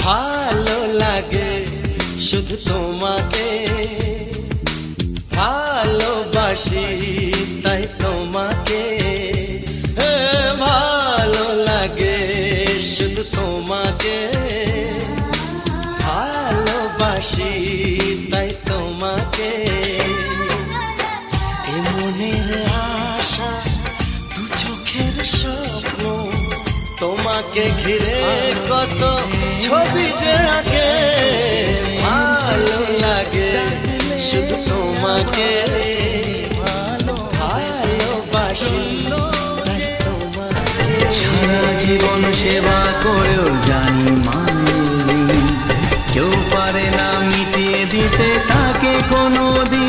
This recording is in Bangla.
ভালো লাগে শুধু তোমাকে, ভালোবাসি তাই তোমাকে। ভালো লাগে শুধু তোমাকে, ভালোবাসি তাই তোমাকে। এ মনের আশা দু চোখের স্বপ্ন, তোমাকে ঘিরে কত ছবি যে আঁকে। ভালো লাগে শুধু তোমাকে, ভালোবাসি তাই তোমাকে। সারা জীবন সেবা করেও জানি মানবী কেউ পারে না মিটিয়ে দিতে তাকে কোনোদিন।